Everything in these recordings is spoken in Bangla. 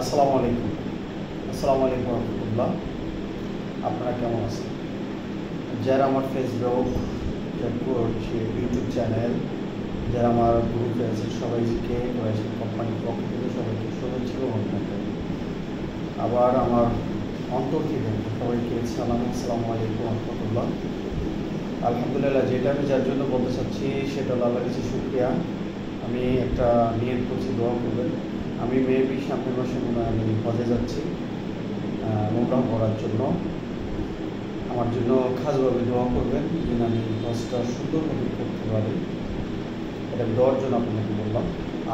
আসসালামু আলাইকুম। আসসালামু আলাইকুম রহমতুল্লাহ। আপনারা কেমন আছেন? যারা আমার ফেসবুক, ইউটিউব চ্যানেল, যারা আমার গ্রুপে আছে সবাইকে কোম্পানির পক্ষ থেকে সবাইকে শুভেচ্ছা এবং অভিনন্দন। আবার আমার অন্তর থেকে সবাইকে আসসালামু আলাইকুম রহমতুল্লাহ। আলহামদুলিল্লাহ, যেটা আমি যার জন্য বলতে চাচ্ছি সেটা হলো আল্লাহর কাছে শুকরিয়া। আমি একটা নিয়ত করছি, দোয়া করবেন। আমি মেবি সামনের মাসে মনে হয় আমি হজে যাচ্ছি উমরাহ করার জন্য। আমার জন্য খাসভাবে দোয়া করবেন যেন আমি হজটা সুন্দরভাবে করতে পারি। এটা দোয়ার জন্য আপনাকে বললাম।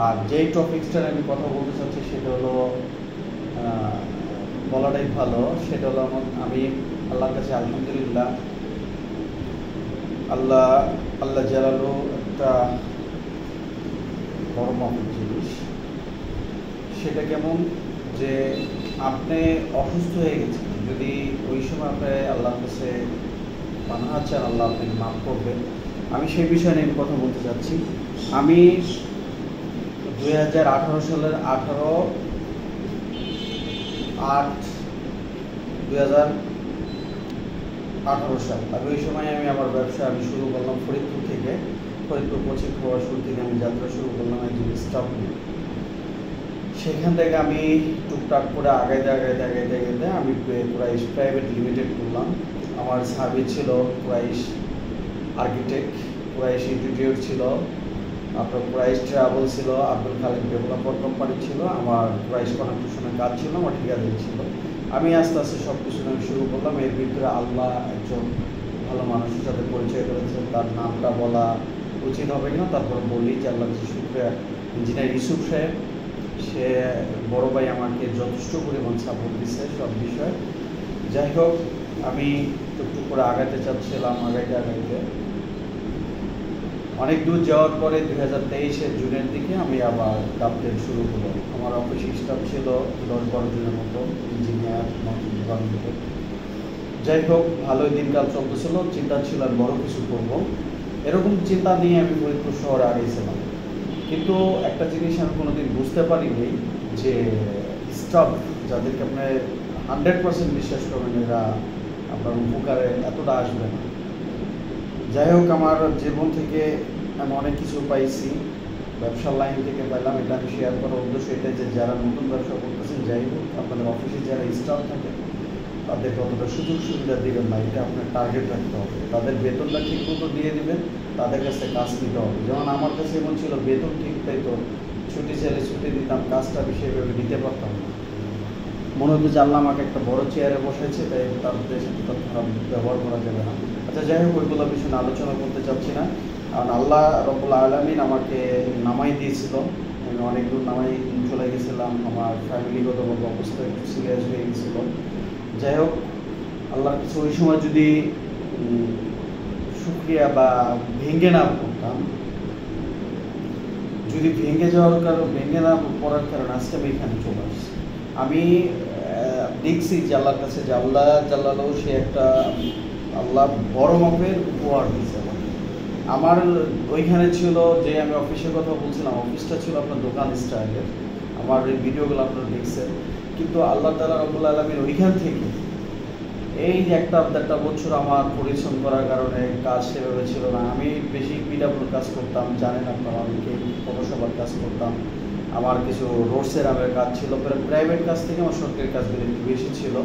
আর যেই টপিক্সটার আমি কথা বলতে চাচ্ছি সেটা হলো বলাটাই ভালো। সেটা হলো আমি আল্লাহর কাছে আলহামদুলিল্লাহ, আল্লাহ জালালু একটা বড় মাপের জিনিস। সেটা কেমন যে আপনি অসুস্থ হয়ে গেছেন, যদি ওই সময় আপনি আল্লাহর কাছে পানাহ চান, আল্লাহ আপনাকে মাফ করবেন। আমি সেই বিষয় নিয়ে কথা বলতে চাচ্ছি। আমি 2018 সালের 2018 সাল, আমি ওই সময় আমার ব্যবসা শুরু করলাম ফরিদপুর থেকে। ফরিদপুর কোচিং হওয়ার শুরু থেকে আমি যাত্রা শুরু করলাম একজন স্টাফ নিয়ে। সেখান থেকে আমি টুকটাক করে আগাইতে আমি প্রাইস প্রাইভেট লিমিটেড করলাম। আমার সার্ভিস ছিল প্রাইস আর্কিটেক্ট, প্রাইস ইনস্টিটিউট ছিল, আপনার প্রাইস ট্রাভেল ছিল, আব্দুল খালিক ডেভেলপার কোম্পানি ছিল, আমার প্রাইস কনস্ট্রাকশনের কাজ ছিল, আমার ঠিকাদারি ছিল। আমি আস্তে আস্তে সব কিছু আমি শুরু করলাম। এর ভিতরে আল্লাহ একজন ভালো মানুষের সাথে পরিচয় করেছে। তার নামটা বলা উচিত হবে কিনা, তারপর বললি যে আল্লাহ কাছে শুকরিয়া। ইঞ্জিনিয়ার ইউসুফ সাহেব, সে বড় ভাই আমাকে যথেষ্ট পরিমাণ সাপোর্ট দিচ্ছে সব বিষয়ে। যাই হোক, আমি টুকটুক করে আগাইতে চাচ্ছিলাম। আগাইতে অনেক দূর যাওয়ার পরে 2023-এর জুনের দিকে আমি আবার কাপটেন শুরু হলো। আমার অফিস স্টাফ ছিল 10-12 জনের মতো, ইঞ্জিনিয়ার ডিপার্টমেন্টে। যাই হোক, ভালোই দিনকাল চলতেছিল। চিন্তা ছিল আমি বড় কিছু করবো, এরকম চিন্তা নিয়ে আমি ফরিদপুর শহরে আগেছিলাম। কিন্তু একটা জিনিস আমি কোনোদিন বুঝতে পারিনি যে স্টাফ যাদেরকে আপনি 100% বিশ্বাস করবেন, এরা আপনার উপকারে এতটা আসবে না। যাই হোক, আমার জীবন থেকে আমি অনেক কিছু পাইছি, ব্যবসার লাইন থেকে পাইলাম। এটা আমি শেয়ার করার উদ্দেশ্য এটাই যে যারা নতুন ব্যবসা করতেছেন, যাই হোক আপনাদের অফিসে যারা স্টাফ থাকে তাদের কতটা সুযোগ সুবিধা দেবেন না, এটা আপনার টার্গেট রাখতে হবে। তাদের বেতনটা ঠিক মতো দিয়ে দেবেন, তাদের কাছে কাজ নিতে হবে। যেমন আমার কাছে এমন ছিল, বেতন ঠিক তাই তো ছুটি চাইলে ছুটি দিতাম, কাজটা সেভাবে দিতে পারতাম না। মনে হতো যে আল্লাহ আমাকে একটা বড় চেয়ারে বসেছে, তাই তাদের সাথে তার খারাপ ব্যবহার করা যাবে না। আচ্ছা, যাই হোক, ওইগুলো বিষয়ে আলোচনা করতে চাচ্ছি না। কারণ আল্লাহ রব্বুল আলামিন আমাকে নামাই দিয়েছিল। আমি অনেক দূর নামাই চলে গেছিলাম, আমার ফ্যামিলিগত অবস্থা একটু সিরিয়াস হয়ে গেছিলো। যাই হোক, আল্লাহর কাছে ওই সময় যদি শুকরিয়া বা ভেঙে না পড়তাম, যদি ভেঙে না পড়ার কারণে আজকে আমি এখানে চলে আসছি। আমি দেখছি যে আল্লাহর কাছে যে আল্লাহ জাল্লাহ সে একটা আল্লাহ বড় মাপের উপহার দিয়েছে আমার। ওইখানে ছিল যে আমি অফিসের কথা বলছিলাম, অফিসটা ছিল আপনার দোকান স্টাইলের। আমার এই ভিডিওগুলো আপনারা দেখছেন। কিন্তু আল্লাহ তাআলা রব্বুল আলামিন ওইখান থেকে এই যে 1-1.5 বছর আমার পরিশ্রম করার কারণে কাজ সেভাবে ছিল না। আমি বেশি পিডাব্লিউর কাজ করতাম, জানেন আপনারা, অনেকে পৌরসভার কাজ করতাম। আমার কিছু রোডসের কাজ ছিল, প্রাইভেট কাজ থেকে আমার সরকারি কাজগুলো একটু বেশি ছিল।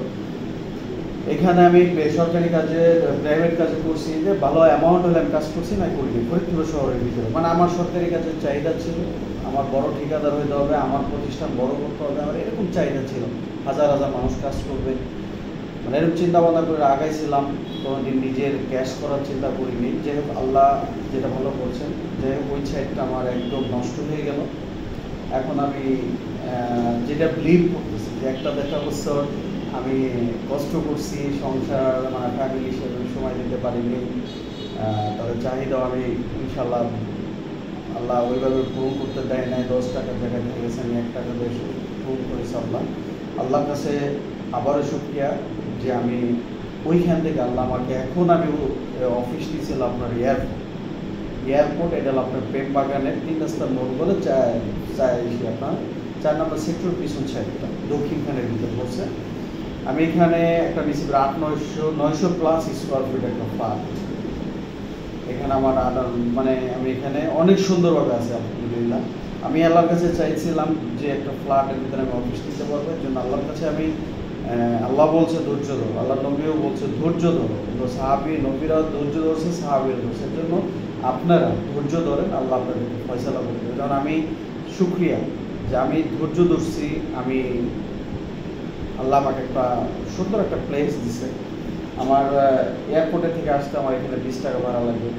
এখানে আমি বেসরকারি কাজে, প্রাইভেট কাজে করছি যে ভালো অ্যামাউন্ট হলে আমি কাজ করছি না করিনি ফরিদপুর শহরের ভিতরে। মানে আমার সরকারি কাজের চাহিদা ছিল, আমার বড় ঠিকাদার হইতে হবে, আমার প্রতিষ্ঠান বড় করতে হবে, আমার এরকম চাহিদা ছিল। হাজার হাজার মানুষ কাজ করবে, মানে এরকম চিন্তা ভাবনা করে আগাইছিলাম। কোনোদিন নিজের ক্যাশ করার চিন্তা করিনি। যাই হোক, আল্লাহ যেটা ভালো করছেন। যাই হোক, ওই সাইডটা আমার একদম নষ্ট হয়ে গেল। এখন আমি যেটা বিলিভ করতেছি যে 1-1.5 বছর আমি কষ্ট করছি, সংসার মানে ফ্যামিলি সেভাবে সময় দিতে পারিনি। তাদের চাহিদাও আমি ইনশাল্লাহ আল্লাহ ওইভাবে পূরণ করতে দেয় নাই। 10 টাকার জায়গায় দেখা গেছে আমি 1 টাকা দিয়ে পূরণ করেছি। আল্লাহর কাছে আবারও শুকরিয়া যে আমি ওইখান থেকে আল্লাহ আমাকে, এখন আমি অফিস দিয়েছিল আপনার এয়ারপোর্ট, এটা হলো আপনার প্রেম বাগানের 3 রাস্তার মোড় বলে চাই আপনার 4 নম্বর সেক্টর পিছন সাইডটা দক্ষিণখানের ভিতরে পড়ছে। আমি এখানে একটা নিচ্ছি 800-900 প্লাস স্কোয়ার ফিট একটা ফ্ল্যাট। এখানে আমার মানে আমি এখানে অনেক সুন্দরভাবে আছে আলহামদুলিল্লাহ। আমি আল্লাহর কাছে চাইছিলাম যে একটা ফ্ল্যাটের ভিতরে আমি অফিস নিতে পারবো, এর জন্য আল্লাহর কাছে আমি আল্লাহ বলছে ধৈর্য ধরো, আল্লাহ নবীও বলছে ধৈর্য ধরো, কিন্তু সাহাবি নবীরাও ধৈর্য ধরছে, সাহাবিরা ধরছে। এর জন্য আপনারা ধৈর্য ধরেন, আল্লাহ আপনাদেরকে ফয়সালা করে দেবে। কারণ আমি শুকরিয়া যে আমি ধৈর্য ধরছি, আমি আল্লাহ আমাকে একটা সুন্দর একটা প্লেস দিছে। আমার এয়ারপোর্টে থেকে আসতে আমার এখানে 20 টাকা ভাড়া লাগবে,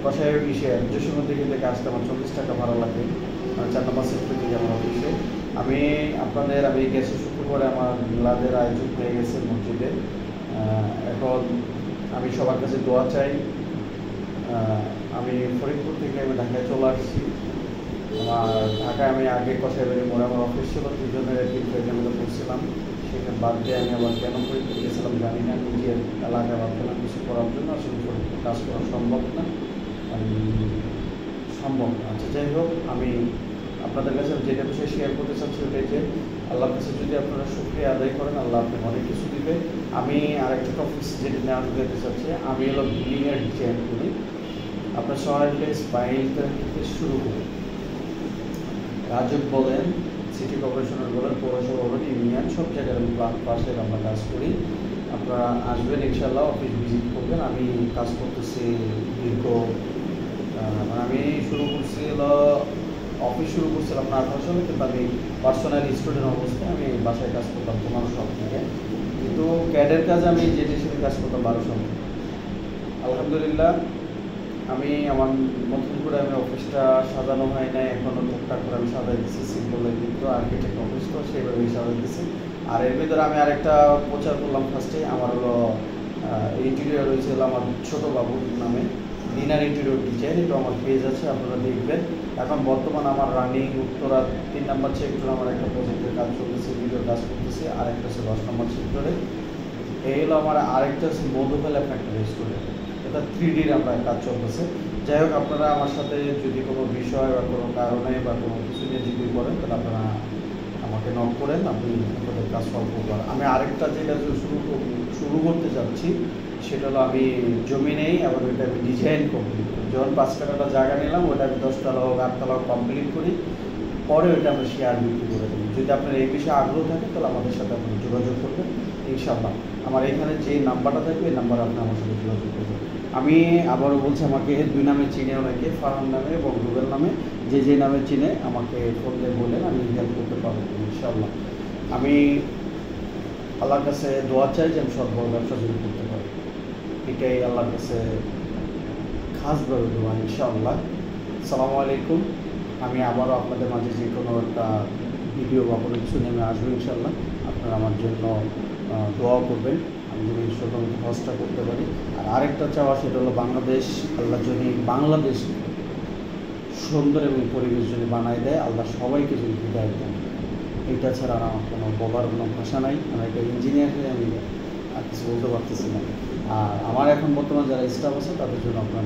কষাই জসীমুদ্দিন থেকে আসতে আমার 40 টাকা ভাড়া লাগবে, 4 নম্বর সেক্টর থেকে আমার অফিসে। আমি গেছি শুক্রবারে আমার মিলাদের আয়োজন হয়ে গেছে মসজিদে। এখন আমি সবার কাছে দোয়া চাই। আমি ফরিদপুর থেকে আমি ঢাকায় চলে আসছি। আমার ঢাকায় আমি আগে কষাইবাড়ি মোড়ে আমার অফিস ছিল, 2 জনের 3 ফ্যামিলিতে পড়ছিলাম। সেখানে বাদ দিয়ে আমি আবার কেন ফরিদপুর গেছিলাম জানি না, নিজের এলাকায় ভাবছিলাম কিছু করার জন্য, আসলে ফরিদপুর কাজ করা সম্ভব না। আচ্ছা, যাই হোক, আমি আপনাদের কাছে যেটা বিষয়ে শেয়ার করতে চাচ্ছি ওটাই যে আল্লাহর কাছে যদি আপনারা শুকরিয়া আদায় করেন, আল্লাহ আপনাকে অনেক কিছু দিবে। আমি আরেকটা টপিক যেটা নেওয়া দিতে চাচ্ছি, আমি হলো বিল্ডিংয়ের ডিজাইন করি। আপনার শহরের প্লেস বাইলটা থেকে শুরু করি, রাজক বলেন, সিটি কর্পোরেশনের বলেন, পৌরসভা বলেন, ইউনিয়ন, সব জায়গায় আমি পাশে আমরা কাজ করি। আপনারা আসবেন ইনশাল্লাহ, অফিস ভিজিট করবেন। আমি কাজ করতেছি দীর্ঘ আমি অফিস শুরু করছিলাম না 18 সালে, কিন্তু আমি পার্সোনাল স্টুডেন্ট অবস্থায় আমি বাসায় কাজ করতাম 15 সাল থেকে, কিন্তু ক্যাডের কাজে আমি যেটি সেটি কাজ করতাম 12 সাল। আলহামদুলিল্লাহ আমি আমার নতুন করে আমি অফিসটা সাজানো হয় নাই, এখনও টুকটাক করে আমি সাজাই দিচ্ছি, সিম্পলে, কিন্তু আর্কিটেক্ট অফিস তো সেইভাবেই সাজাই দিচ্ছি। আর এর ভিতরে আমি আরেকটা প্রচার করলাম ফার্স্টে, আমার হলো ইন্টেরিয়র হয়েছিল আমার ছোটো বাবুর নামে, ডিনার ইন্টেরিয়র ডিজাইন। এটা আমার পেজ আছে, আপনারা দেখবেন। এখন বর্তমান আমার রানিং উত্তরা 3 নম্বর সেক্টরে আমার একটা প্রজেক্টের কাজ চলতেছে, ভিডিওর কাজ করতেছে। আরেকটা হচ্ছে 10 নম্বর সেক্টরে। এই হলো আমার আরেকটা হচ্ছে মধুফেলা একটা রেস্টুরেন্ট, এটা 3Dর আমরা কাজ চলতেছে। যাই হোক, আপনারা আমার সাথে যদি কোনো বিষয় বা কোনো কারণে বা কোনো কিছু নিয়ে যদি করেন, তাহলে আপনারা আমাকে নক করেন, আপনি আপনাদের কাজ সলভ করবেন। আমি আরেকটা যেটা শুরু করতে যাচ্ছি, সেটা হলো আমি জমি নেই, আবার ওইটা আমি ডিজাইন কমপ্লিট করি। যখন 5 কাঠাটা জায়গা নিলাম, ওটা আমি 10 তলা হোক 8 তলা হোক কমপ্লিট করি, পরে ওইটা আমরা শেয়ার বিক্রি করে দিই। যদি আপনার এই বিষয়ে আগ্রহ থাকে, তাহলে আমাদের সাথে আপনি যোগাযোগ করবেন ইনশাআল্লাহ। আমার এখানে যে নাম্বারটা থাকবে, এই নাম্বারে আপনি আমার সাথে যোগাযোগ করবেন। আমি আবারও বলছি, আমাকে 2 নামে চিনে অনেকে, ফারহান নামে এবং রুবেল নামে। যে নামে চিনে আমাকে ফোন দিয়ে বললেন, আমি হেল্প করতে পারবো ইনশাআল্লাহ। আমি আল্লাহর কাছে দোয়া চাই যে আমি সব বড় ব্যবসা শুরু করতে পারি, এটাই আল্লাহর কাছে খাসভাবে দোয়া ইনশাআল্লাহ। আসসালামু আলাইকুম। আমি আবারও আপনাদের মাঝে যে কোনো একটা ভিডিও বা কোনো কিছু নিয়ে আমি আসবো ইনশাআল্লাহ। আপনারা আমার জন্য দোয়া করবেন, আমি যদি শুধুমাত্র হজটা করতে পারি। আর আরেকটা চাওয়া, সেটা হলো বাংলাদেশ, আল্লাহ যদি বাংলাদেশ সুন্দর এবং পরিবেশ যদি বানায় দেয়, আল্লাহ সবাইকে যদি হৃদায়ত দেন, এটা ছাড়া আমার কোনো বলার কোনো ভাষা নাই। আমি একটা ইঞ্জিনিয়ার হয়ে আমি আর কিছু বলতে পারতেছি না। আর আমার এখন বর্তমান যারা স্টাফ আছে, তাদের জন্য আপনারা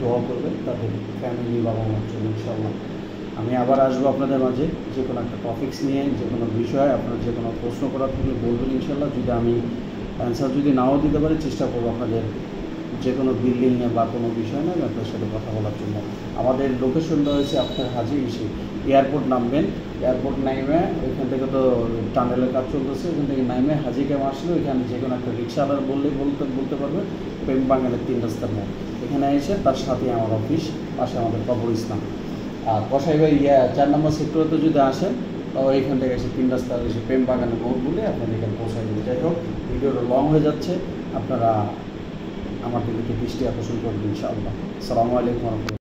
দোয়া করবেন, তাদের ফ্যামিলি, বাবা মার জন্য ইনশাআল্লাহ। আমি আবার আসবো আপনাদের মাঝে যে কোনো একটা টপিকস নিয়ে, যে কোনো বিষয় আপনার যে কোনো প্রশ্ন করার থাকলে বলবেন ইনশাআল্লাহ। যদি আমি অ্যান্সার যদি নাও দিতে পারি, চেষ্টা করবো আপনাদের যে কোনো বিল্ডিংয়ে বা কোনো বিষয় না আপনার সাথে কথা বলার জন্য। আমাদের লোকেশনটা হয়েছে আপনার হাজি এয়ারপোর্ট নামবেন, এয়ারপোর্ট নামে ওইখান থেকে তো টানেলের কাজ চলতেছে, ওইখান থেকে নামে হাজি ক্যাম্প আসলে ওইখানে যে কোনো একটা রিক্সাওয়ালার বলতে পারবে প্রেম বাগানের 3 রাস্তার মোড়, এখানে এসে তার সাথে আমার অফিস, পাশে আমাদের কবরস্থান। আর কসাইবাই 4 নম্বর সেক্টরে যদি আসেন, তাও এইখান থেকে এসে 3 রাস্তা এসে প্রেম বাগানের মোড় বলে আপনাদের এখানে পৌঁছাই দেবে। যাই হোক, ভিডিওটা লং হয়ে যাচ্ছে, আপনারা আমার দিকে দৃষ্টি আকর্ষণ করবেন ইনশাআল্লাহ। আসসালামু আলাইকুম।